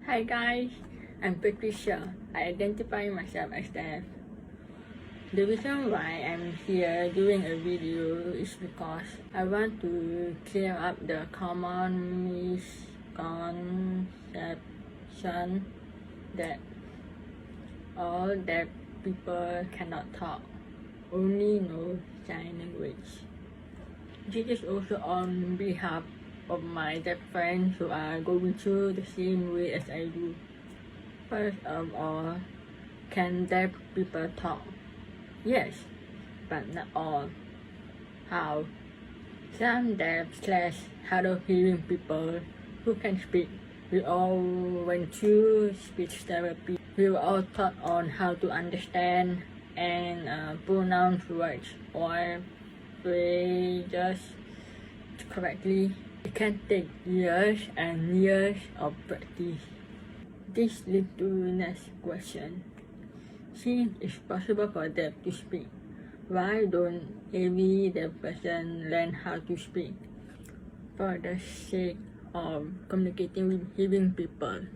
Hi guys, I'm Patricia. I identify myself as deaf. The reason why I'm here doing a video is because I want to clear up the common misconception that all deaf people cannot talk, only know sign language. This is also on behalf of my deaf friends who are going through the same way as I do. First of all, can deaf people talk? Yes, but not all. How? Some deaf/hard of hearing people who can speak, we all went through speech therapy. We were all taught on how to understand and pronounce words or phrases correctly. It can take years and years of practice. This leads to the next question. Since it's possible for deaf to speak, why don't every deaf person learn how to speak? For the sake of communicating with hearing people.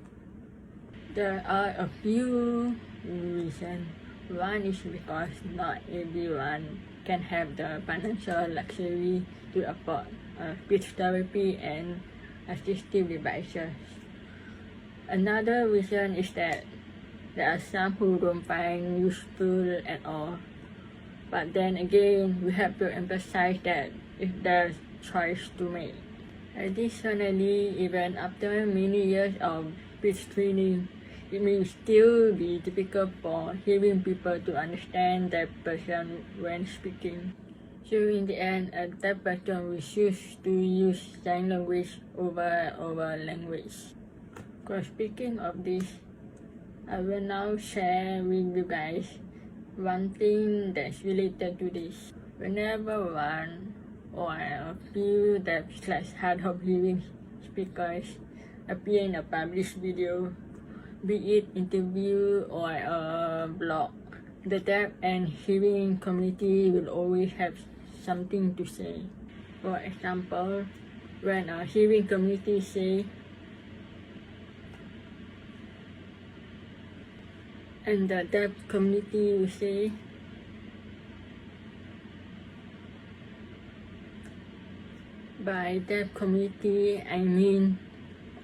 There are a few reasons. One is because not everyone can have the financial luxury to afford speech therapy and assistive devices. Another reason is that there are some who don't find useful at all. But then again, we have to emphasize that if there's choice to make. Additionally, even after many years of speech training, it may still be difficult for hearing people to understand that person when speaking. So in the end, a deaf person will choose to use sign language over language. Speaking of this, I will now share with you guys one thing that's related to this. Whenever one or a few deaf/hard of hearing speakers appear in a published video, be it interview or a blog, the deaf and hearing community will always have something to say. For example, when a hearing community say, and the deaf community will say, by deaf community, I mean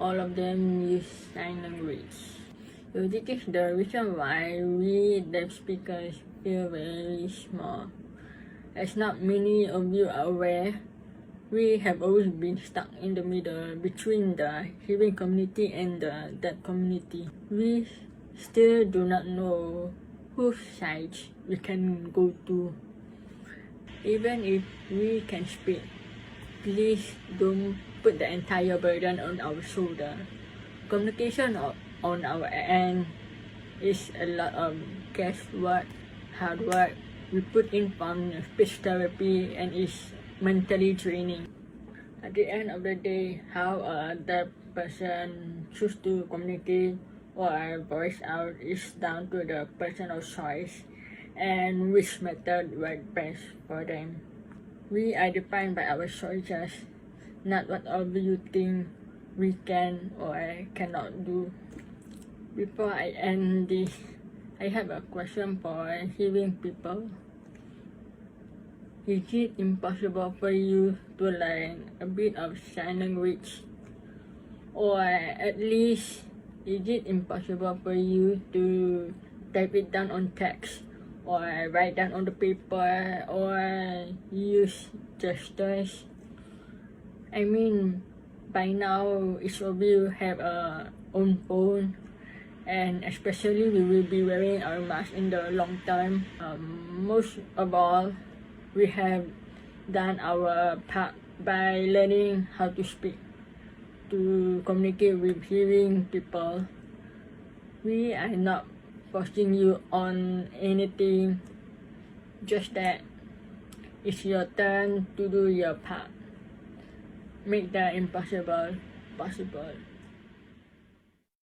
all of them use sign language. So this is the reason why we deaf speakers feel very small. As not many of you are aware, we have always been stuck in the middle between the hearing community and the deaf community. We still do not know whose side we can go to. Even if we can speak, please don't put the entire burden on our shoulder. Communication on our end is a lot of guesswork, hard work we put in from speech therapy, and is mentally draining. At the end of the day, how a deaf person choose to communicate or voice out is down to the personal choice and which method works best for them. We are defined by our choices, not whatever you think we can or cannot do. Before I end this, I have a question for hearing people. Is it impossible for you to learn a bit of sign language? Or at least, is it impossible for you to type it down on text or write down on the paper or use gestures? I mean, by now each of you have a own phone, and especially we will be wearing our mask in the long term. Most of all, we have done our part by learning how to speak, to communicate with hearing people. We are not forcing you on anything, just that it's your turn to do your part. Make the impossible possible.